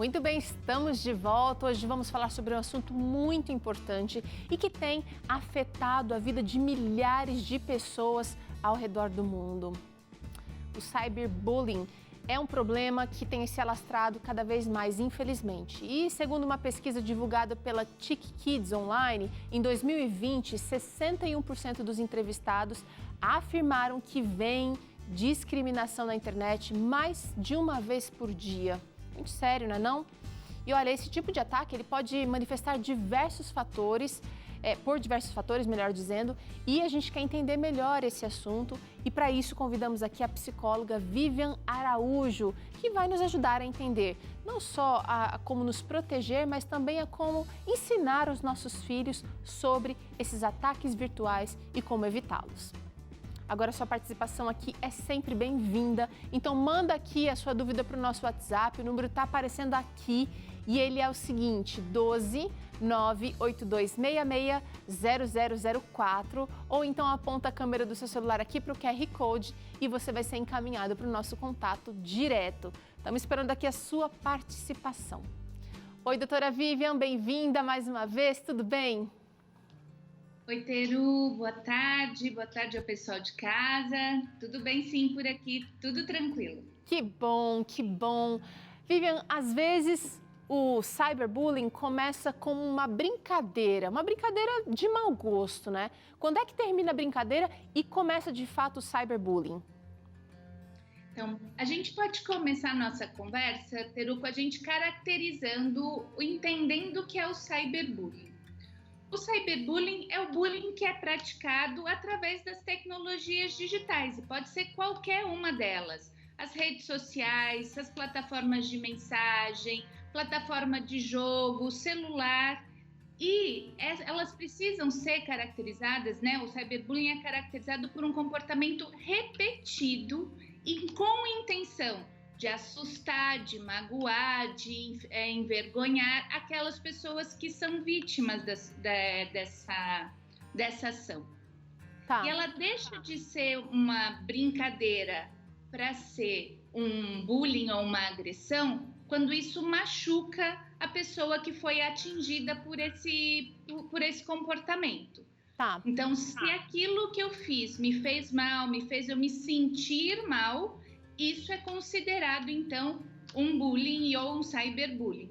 Muito bem, estamos de volta. Hoje vamos falar sobre um assunto muito importante e que tem afetado a vida de milhares de pessoas ao redor do mundo. O cyberbullying é um problema que tem se alastrado cada vez mais, infelizmente. E segundo uma pesquisa divulgada pela TIC Kids Online, em 2020, 61% dos entrevistados afirmaram que veem discriminação na internet mais de uma vez por dia. Muito sério, não é não? E olha, esse tipo de ataque ele pode manifestar diversos fatores, por diversos fatores, melhor dizendo, e a gente quer entender melhor esse assunto e para isso convidamos aqui a psicóloga Vivian Araújo, que vai nos ajudar a entender não só a como nos proteger, mas também a como ensinar os nossos filhos sobre esses ataques virtuais e como evitá-los. Agora, sua participação aqui é sempre bem-vinda, então manda aqui a sua dúvida para o nosso WhatsApp, o número está aparecendo aqui e ele é o seguinte, 12 98266 0004, ou então aponta a câmera do seu celular aqui para o QR Code e você vai ser encaminhado para o nosso contato direto. Estamos esperando aqui a sua participação. Oi, doutora Vivian, bem-vinda mais uma vez, tudo bem? Oi, Teru, boa tarde ao pessoal de casa. Tudo bem sim por aqui, tudo tranquilo. Que bom, que bom. Vivian, às vezes o cyberbullying começa como uma brincadeira de mau gosto, né? Quando é que termina a brincadeira e começa de fato o cyberbullying? Então, a gente pode começar a nossa conversa, Teru, com a gente caracterizando, entendendo o que é o cyberbullying. O cyberbullying é o bullying que é praticado através das tecnologias digitais e pode ser qualquer uma delas. As redes sociais, as plataformas de mensagem, plataforma de jogo, celular. E elas precisam ser caracterizadas, né? O cyberbullying é caracterizado por um comportamento repetido e com intenção de assustar, de magoar, de envergonhar aquelas pessoas que são vítimas dessa ação. Tá. E ela deixa de ser uma brincadeira para ser um bullying ou uma agressão quando isso machuca a pessoa que foi atingida por esse comportamento. Tá. Então, se aquilo que eu fiz me fez mal, me fez eu me sentir mal, isso é considerado, então, um bullying ou um cyberbullying.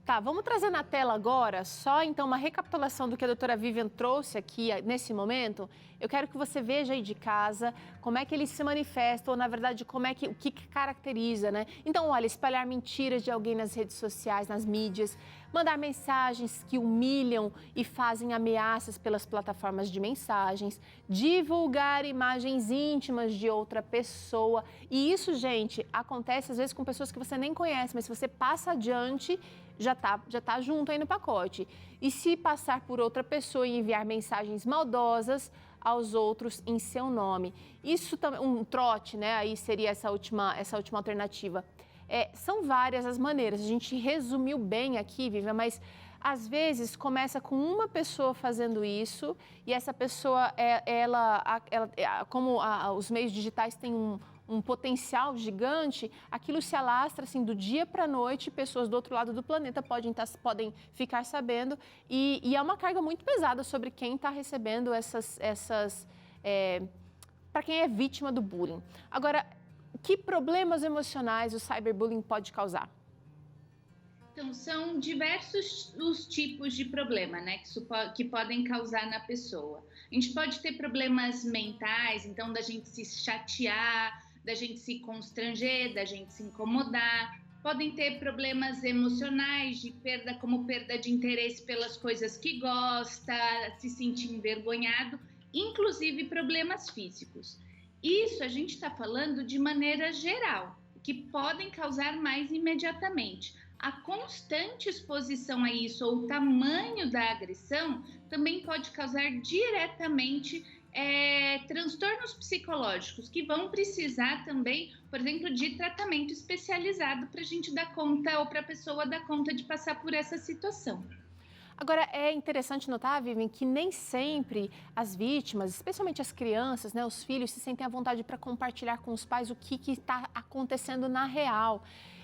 Tá, vamos trazer na tela agora só, então, uma recapitulação do que a doutora Vivian trouxe aqui nesse momento. Eu quero que você veja aí de casa como é que ele se manifesta, ou, na verdade, o que caracteriza, né? Então, olha, espalhar mentiras de alguém nas redes sociais, nas mídias, mandar mensagens que humilham e fazem ameaças pelas plataformas de mensagens, divulgar imagens íntimas de outra pessoa. E isso, gente, acontece às vezes com pessoas que você nem conhece, mas se você passa adiante, já tá junto aí no pacote. E se passar por outra pessoa e enviar mensagens maldosas aos outros em seu nome. Isso também, um trote, né? Aí seria essa última alternativa. São várias as maneiras, a gente resumiu bem aqui, Vivian, mas às vezes começa com uma pessoa fazendo isso e essa pessoa, os meios digitais têm um potencial gigante, aquilo se alastra assim do dia para a noite, pessoas do outro lado do planeta podem ficar sabendo e é uma carga muito pesada sobre quem está recebendo para quem é vítima do bullying. Agora, que problemas emocionais o cyberbullying pode causar? Então, são diversos os tipos de problema, né, que podem causar na pessoa. A gente pode ter problemas mentais, então da gente se chatear, da gente se constranger, da gente se incomodar. Podem ter problemas emocionais, como perda de interesse pelas coisas que gosta, se sentir envergonhado, inclusive problemas físicos. Isso a gente está falando de maneira geral, que podem causar mais imediatamente. A constante exposição a isso ou o tamanho da agressão também pode causar diretamente transtornos psicológicos que vão precisar também, por exemplo, de tratamento especializado para a gente dar conta ou para a pessoa dar conta de passar por essa situação. Agora, é interessante notar, Vivian, que nem sempre as vítimas, especialmente as crianças, né, os filhos, se sentem à vontade para compartilhar com os pais o que está acontecendo na real.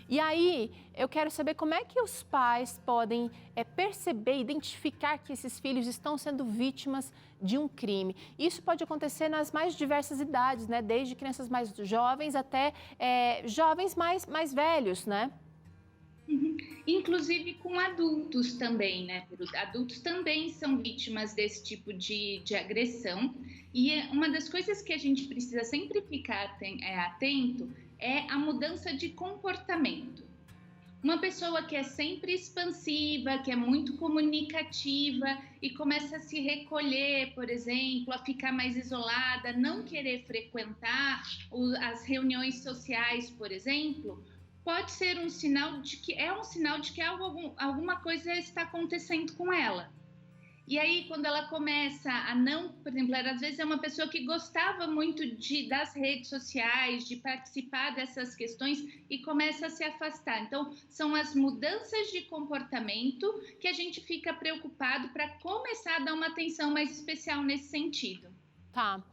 E aí, eu quero saber como é que os pais podem perceber, identificar que esses filhos estão sendo vítimas de um crime. Isso pode acontecer nas mais diversas idades, né? Desde crianças mais jovens até jovens mais velhos, né? Uhum. Inclusive com adultos também, né? Adultos também são vítimas desse tipo de agressão. E uma das coisas que a gente precisa sempre ficar atento é a mudança de comportamento. Uma pessoa que é sempre expansiva, que é muito comunicativa e começa a se recolher, por exemplo, a ficar mais isolada, não querer frequentar as reuniões sociais, por exemplo, pode ser um sinal de que alguma coisa está acontecendo com ela. E aí, quando ela começa a não, por exemplo, às vezes é uma pessoa que gostava muito das redes sociais, de participar dessas questões e começa a se afastar. Então, são as mudanças de comportamento que a gente fica preocupado para começar a dar uma atenção mais especial nesse sentido. Tá.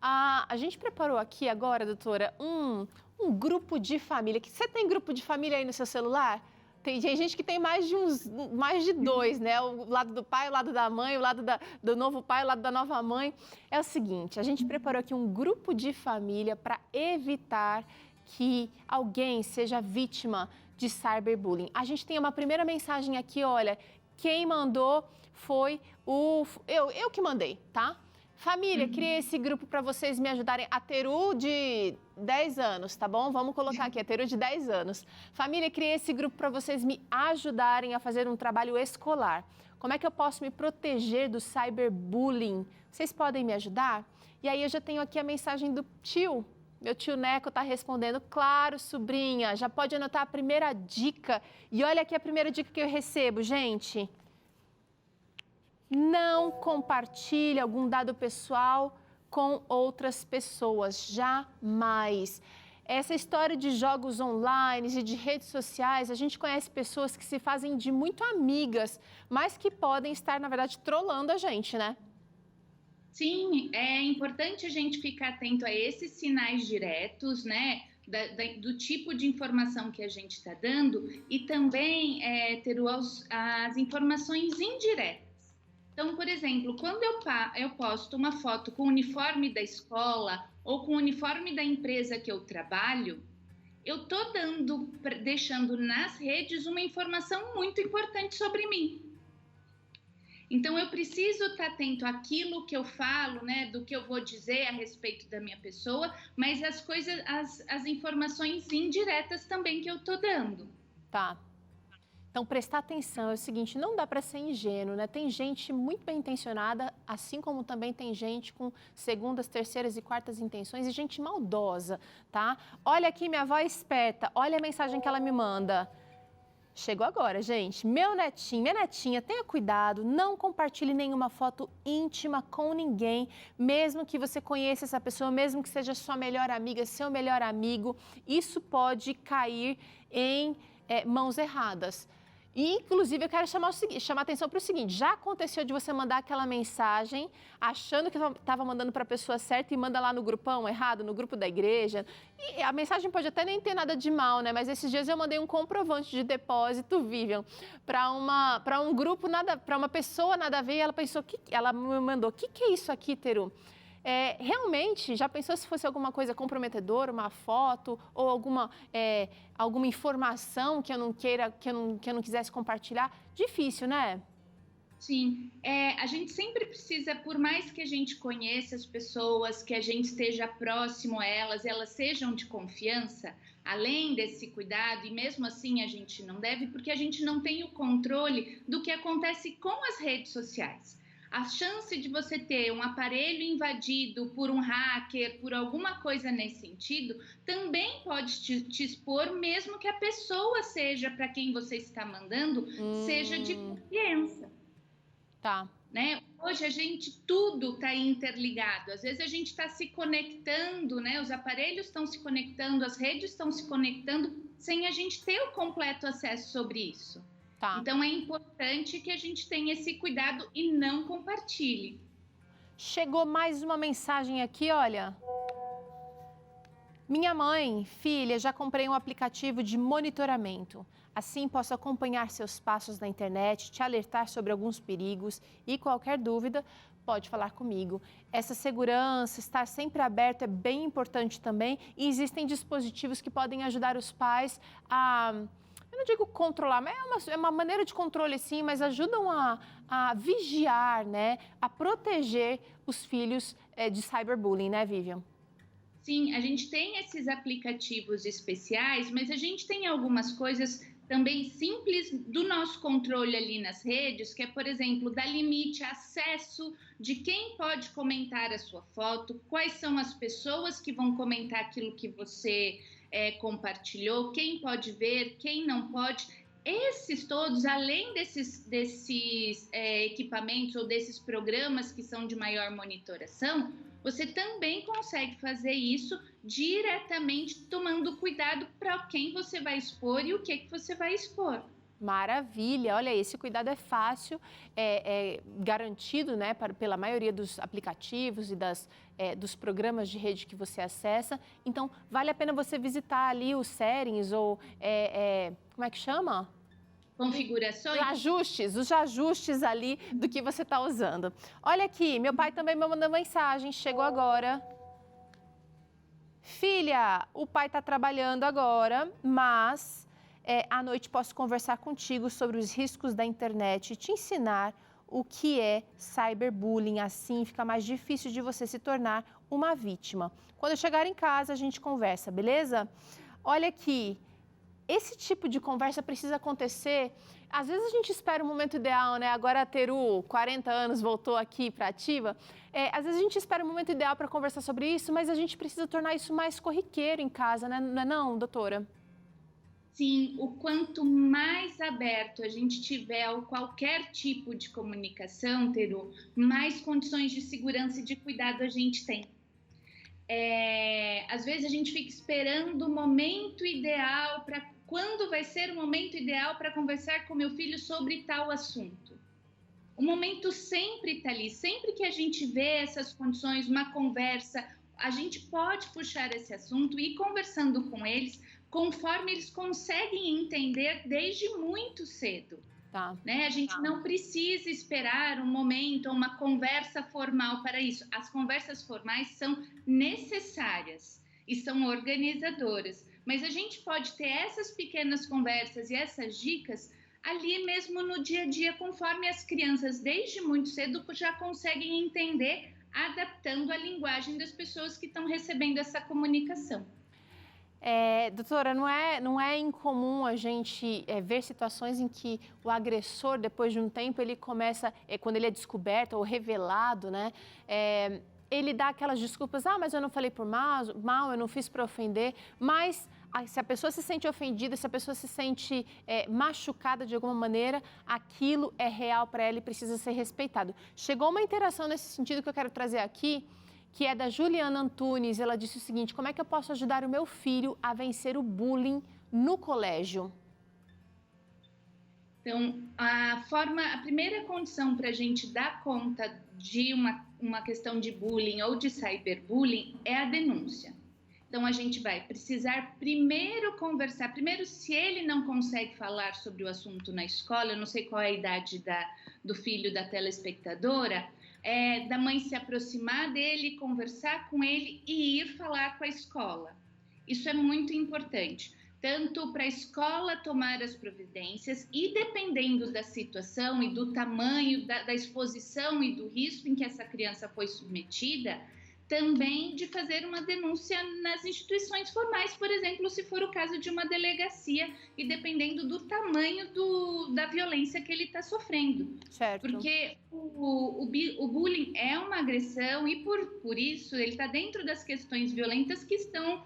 A gente preparou aqui agora, doutora, um grupo de família. Você tem grupo de família aí no seu celular? Tem gente que tem mais de dois, né? O lado do pai, o lado da mãe, o lado do novo pai, o lado da nova mãe. É o seguinte, a gente preparou aqui um grupo de família para evitar que alguém seja vítima de cyberbullying. A gente tem uma primeira mensagem aqui, olha, quem mandou foi eu que mandei, tá? Família, criei esse grupo para vocês me ajudarem. A Teru de 10 anos, tá bom? Vamos colocar aqui, a Teru de 10 anos. Família, criei esse grupo para vocês me ajudarem a fazer um trabalho escolar. Como é que eu posso me proteger do cyberbullying? Vocês podem me ajudar? E aí eu já tenho aqui a mensagem do tio. Meu tio Neco está respondendo, claro, sobrinha, já pode anotar a primeira dica. E olha aqui a primeira dica que eu recebo, gente. Não compartilhe algum dado pessoal com outras pessoas, jamais. Essa história de jogos online e de redes sociais, a gente conhece pessoas que se fazem de muito amigas, mas que podem estar, na verdade, trolando a gente, né? Sim, é importante a gente ficar atento a esses sinais diretos, né? Do tipo de informação que a gente está dando e também ter as informações indiretas. Então, por exemplo, quando eu posto uma foto com o uniforme da escola ou com o uniforme da empresa que eu trabalho, eu estou deixando nas redes uma informação muito importante sobre mim. Então, eu preciso estar atento àquilo que eu falo, né, do que eu vou dizer a respeito da minha pessoa, mas as informações indiretas também que eu estou dando. Tá. Então, prestar atenção é o seguinte, não dá para ser ingênuo, né? Tem gente muito bem intencionada, assim como também tem gente com segundas, terceiras e quartas intenções e gente maldosa, tá? Olha aqui, minha avó é esperta, olha a mensagem que ela me manda. Chegou agora, gente. Meu netinho, minha netinha, tenha cuidado, não compartilhe nenhuma foto íntima com ninguém, mesmo que você conheça essa pessoa, mesmo que seja sua melhor amiga, seu melhor amigo, isso pode cair em mãos erradas. E, inclusive, eu quero chamar a atenção para o seguinte, já aconteceu de você mandar aquela mensagem achando que estava mandando para a pessoa certa e manda lá no grupão errado, no grupo da igreja. E a mensagem pode até nem ter nada de mal, né? Mas esses dias eu mandei um comprovante de depósito, Vivian, para um grupo, para uma pessoa nada a ver, e ela pensou, ela me mandou, o que é isso aqui, Teru? Realmente, já pensou se fosse alguma coisa comprometedora, uma foto ou alguma informação que eu não queira, que eu não quisesse compartilhar? Difícil, né? Sim, a gente sempre precisa, por mais que a gente conheça as pessoas, que a gente esteja próximo a elas, elas sejam de confiança, além desse cuidado, e mesmo assim a gente não deve, porque a gente não tem o controle do que acontece com as redes sociais. A chance de você ter um aparelho invadido por um hacker, por alguma coisa nesse sentido, também pode te expor, mesmo que a pessoa seja, para quem você está mandando, seja de confiança. Tá. Né? Hoje tudo está interligado. Às vezes a gente está se conectando, né? Os aparelhos estão se conectando, as redes estão se conectando, sem a gente ter o completo acesso sobre isso. Tá. Então, é importante que a gente tenha esse cuidado e não compartilhe. Chegou mais uma mensagem aqui, olha. Minha mãe, filha, já comprei um aplicativo de monitoramento. Assim posso acompanhar seus passos na internet, te alertar sobre alguns perigos e qualquer dúvida, pode falar comigo. Essa segurança, estar sempre aberto é bem importante também e existem dispositivos que podem ajudar os pais a, eu não digo controlar, mas é uma maneira de controle sim, mas ajudam a vigiar, né, a proteger os filhos de cyberbullying, né, Vivian? Sim, a gente tem esses aplicativos especiais, mas a gente tem algumas coisas também simples do nosso controle ali nas redes, que é, por exemplo, dar limite, acesso de quem pode comentar a sua foto, quais são as pessoas que vão comentar aquilo que você compartilhou, quem pode ver, quem não pode. Esses todos, além desses equipamentos ou desses programas que são de maior monitoração, você também consegue fazer isso diretamente tomando cuidado para quem você vai expor e o que você vai expor. Maravilha, olha, esse cuidado é fácil, é garantido, né, pela maioria dos aplicativos e dos programas de rede que você acessa. Então, vale a pena você visitar ali os settings ou, como é que chama? Configurações? Os ajustes ali do que você está usando. Olha aqui, meu pai também me mandou mensagem, chegou agora. Filha, o pai está trabalhando agora, mas à noite posso conversar contigo sobre os riscos da internet e te ensinar o que é cyberbullying. Assim fica mais difícil de você se tornar uma vítima. Quando eu chegar em casa, a gente conversa, beleza? Olha aqui. Esse tipo de conversa precisa acontecer. Às vezes a gente espera o momento ideal, né? Agora a Teru, 40 anos, voltou aqui para ativa. Às vezes a gente espera o momento ideal para conversar sobre isso, mas a gente precisa tornar isso mais corriqueiro em casa, né? Não é não, doutora? Sim, o quanto mais aberto a gente tiver a qualquer tipo de comunicação, Teru, mais condições de segurança e de cuidado a gente tem. Às vezes a gente fica esperando o momento ideal para quando vai ser o momento ideal para conversar com meu filho sobre tal assunto. O momento sempre está ali, sempre que a gente vê essas condições, uma conversa, a gente pode puxar esse assunto e ir conversando com eles conforme eles conseguem entender desde muito cedo. Tá. Né? A gente não precisa esperar um momento ou uma conversa formal para isso. As conversas formais são necessárias e são organizadoras, mas a gente pode ter essas pequenas conversas e essas dicas ali mesmo no dia a dia, conforme as crianças desde muito cedo já conseguem entender, adaptando a linguagem das pessoas que estão recebendo essa comunicação. Doutora, não é incomum a gente ver situações em que o agressor, depois de um tempo, ele começa, quando ele é descoberto ou revelado, né? Ele dá aquelas desculpas, mas eu não falei por mal, eu não fiz para ofender, mas se a pessoa se sente ofendida, se a pessoa se sente machucada de alguma maneira, aquilo é real para ela e precisa ser respeitado. Chegou uma interação nesse sentido que eu quero trazer aqui, que é da Juliana Antunes. Ela disse o seguinte: como é que eu posso ajudar o meu filho a vencer o bullying no colégio? Então, a primeira condição para a gente dar conta de uma questão de bullying ou de cyberbullying é a denúncia. Então, a gente vai precisar primeiro conversar, se ele não consegue falar sobre o assunto na escola, eu não sei qual é a idade do filho da telespectadora, da mãe se aproximar dele, conversar com ele e ir falar com a escola. Isso é muito importante, tanto para a escola tomar as providências e, dependendo da situação e do tamanho da exposição e do risco em que essa criança foi submetida, também de fazer uma denúncia nas instituições formais, por exemplo, se for o caso de uma delegacia e dependendo do tamanho da violência que ele está sofrendo. Certo. Porque o bullying é uma agressão e, por isso, ele está dentro das questões violentas que estão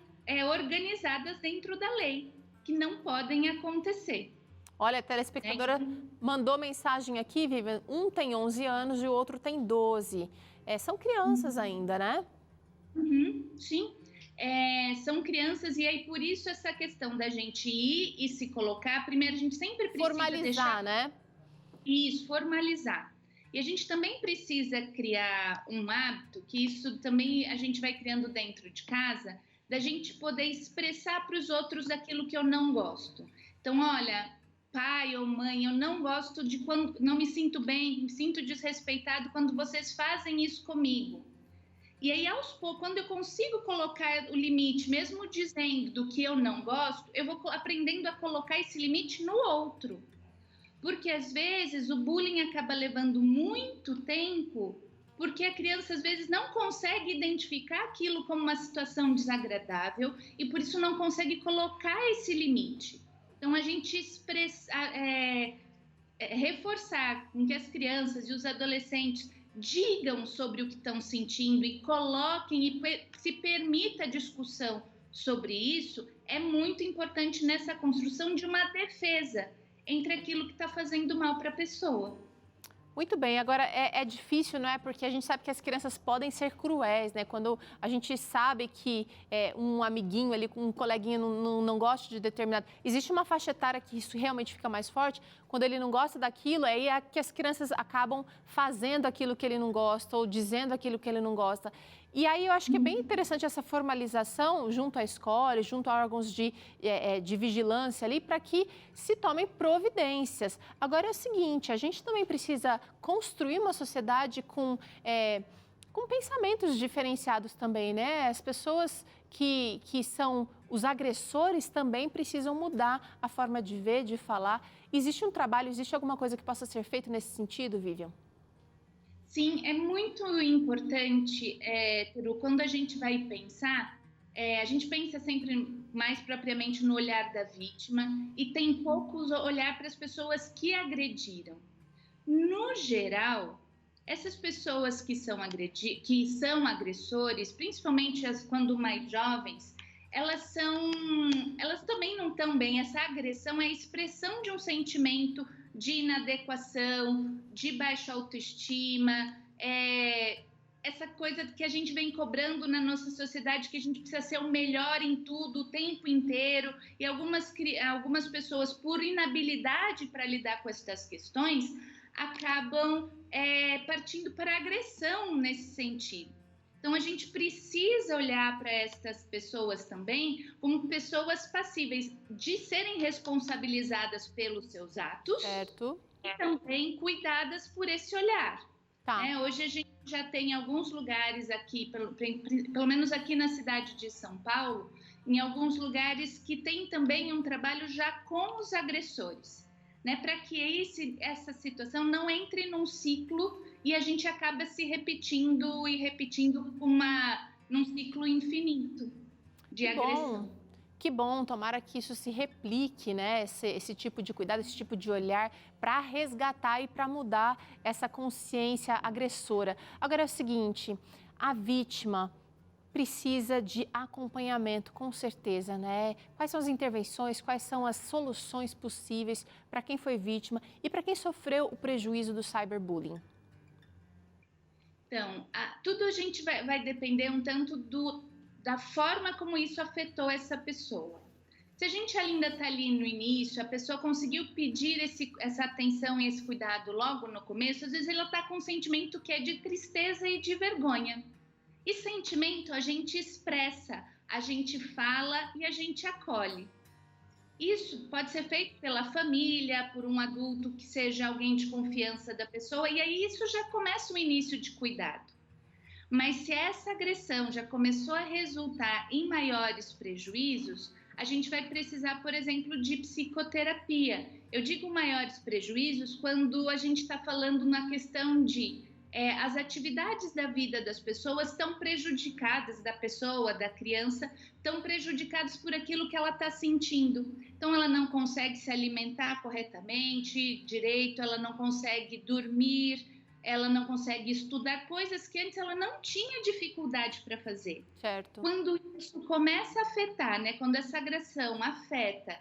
organizadas dentro da lei, que não podem acontecer. Olha, a telespectadora mandou mensagem aqui, Vivian, um tem 11 anos e o outro tem 12. São crianças ainda, né? Sim, são crianças e aí por isso essa questão da gente ir e se colocar, primeiro a gente sempre precisa formalizar, né? Isso, formalizar. E a gente também precisa criar um hábito, que isso também a gente vai criando dentro de casa, da gente poder expressar para os outros aquilo que eu não gosto. Então, olha, pai ou mãe, eu não gosto de quando não me sinto bem, me sinto desrespeitado quando vocês fazem isso comigo. E aí, aos poucos, quando eu consigo colocar o limite, mesmo dizendo do que eu não gosto, eu vou aprendendo a colocar esse limite no outro. Porque às vezes o bullying acaba levando muito tempo, porque a criança às vezes não consegue identificar aquilo como uma situação desagradável e por isso não consegue colocar esse limite. Então a gente reforçar com que as crianças e os adolescentes digam sobre o que estão sentindo e coloquem e se permita a discussão sobre isso é muito importante nessa construção de uma defesa entre aquilo que está fazendo mal para a pessoa. Muito bem, agora é difícil, não é? Porque a gente sabe que as crianças podem ser cruéis, né? Quando a gente sabe que um amiguinho ali, um coleguinha não gosta de determinado... Existe uma faixa etária que isso realmente fica mais forte. Quando ele não gosta daquilo, aí é que as crianças acabam fazendo aquilo que ele não gosta ou dizendo aquilo que ele não gosta. E aí eu acho que é bem interessante essa formalização junto à escola, junto a órgãos de vigilância ali, para que se tomem providências. Agora é o seguinte, a gente também precisa construir uma sociedade com pensamentos diferenciados também, né? As pessoas que são os agressores também precisam mudar a forma de ver, de falar. Existe um trabalho, existe alguma coisa que possa ser feita nesse sentido, Vivian? Sim, é muito importante, quando a gente vai pensar, a gente pensa sempre mais propriamente no olhar da vítima e tem poucos olhar para as pessoas que agrediram. No geral, essas pessoas que são agressores, principalmente quando mais jovens, elas também não estão bem. Essa agressão é a expressão de um sentimento de inadequação, de baixa autoestima, essa coisa que a gente vem cobrando na nossa sociedade, que a gente precisa ser o melhor em tudo, o tempo inteiro, e algumas pessoas, por inabilidade para lidar com essas questões, acabam partindo para agressão nesse sentido. Então, a gente precisa olhar para essas pessoas também como pessoas passíveis de serem responsabilizadas pelos seus atos, certo, e também cuidadas por esse olhar. Tá. Hoje a gente já tem alguns lugares aqui, pelo menos aqui na cidade de São Paulo, em alguns lugares que tem também um trabalho já com os agressores, né? Para que essa situação não entre num ciclo e a gente acaba se repetindo num ciclo infinito de agressão. Que bom, tomara que isso se replique, né? Esse tipo de cuidado, esse tipo de olhar para resgatar e para mudar essa consciência agressora. Agora é o seguinte, a vítima precisa de acompanhamento, com certeza, né? Quais são as intervenções, quais são as soluções possíveis para quem foi vítima e para quem sofreu o prejuízo do cyberbullying? Então, tudo a gente vai depender um tanto da forma como isso afetou essa pessoa. Se a gente ainda está ali no início, a pessoa conseguiu pedir essa atenção e esse cuidado logo no começo, às vezes ela está com um sentimento que é de tristeza e de vergonha. E sentimento a gente expressa, a gente fala e a gente acolhe. Isso pode ser feito pela família, por um adulto que seja alguém de confiança da pessoa, e aí isso já começa o início de cuidado. Mas se essa agressão já começou a resultar em maiores prejuízos, a gente vai precisar, por exemplo, de psicoterapia. Eu digo maiores prejuízos quando a gente está falando na questão de as atividades da vida das pessoas estão prejudicadas, da pessoa, da criança, estão prejudicadas por aquilo que ela está sentindo. Então, ela não consegue se alimentar corretamente, direito, ela não consegue dormir, ela não consegue estudar coisas que antes ela não tinha dificuldade para fazer. Certo. Quando isso começa a afetar, né, quando essa agressão afeta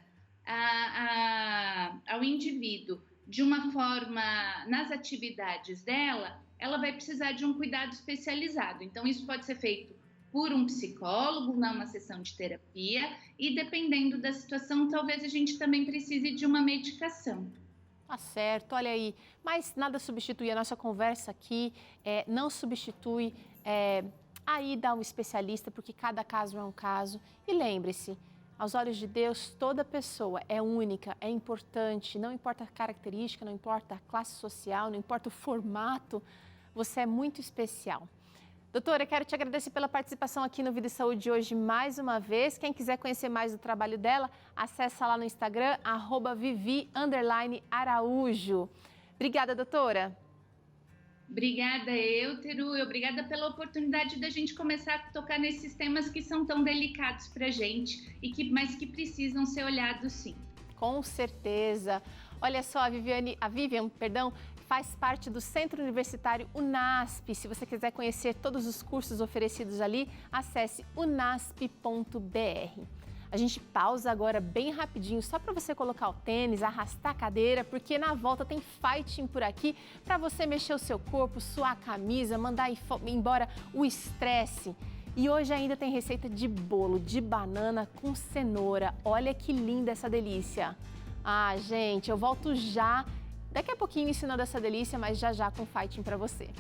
ao indivíduo de uma forma nas atividades dela, ela vai precisar de um cuidado especializado. Então, isso pode ser feito por um psicólogo, numa sessão de terapia, e dependendo da situação, talvez a gente também precise de uma medicação. Tá certo, olha aí, mas nada substitui a nossa conversa aqui, não substitui aí dá um especialista, porque cada caso é um caso. E lembre-se, aos olhos de Deus, toda pessoa é única, é importante, não importa a característica, não importa a classe social, não importa o formato, você é muito especial. Doutora, quero te agradecer pela participação aqui no Vida e Saúde hoje mais uma vez. Quem quiser conhecer mais do trabalho dela, acessa lá no Instagram, @vivi_araújo. Obrigada, doutora. Obrigada, Eutero, e obrigada pela oportunidade da gente começar a tocar nesses temas que são tão delicados para a gente, mas que precisam ser olhados sim. Com certeza. Olha só, a Vivian, faz parte do Centro Universitário UNASP. Se você quiser conhecer todos os cursos oferecidos ali, acesse unasp.br. A gente pausa agora bem rapidinho, só para você colocar o tênis, arrastar a cadeira, porque na volta tem fighting por aqui para você mexer o seu corpo, suar a camisa, mandar embora o estresse. E hoje ainda tem receita de bolo de banana com cenoura. Olha que linda essa delícia. Ah, gente, eu volto já, daqui a pouquinho ensinando essa delícia, mas já com fighting para você.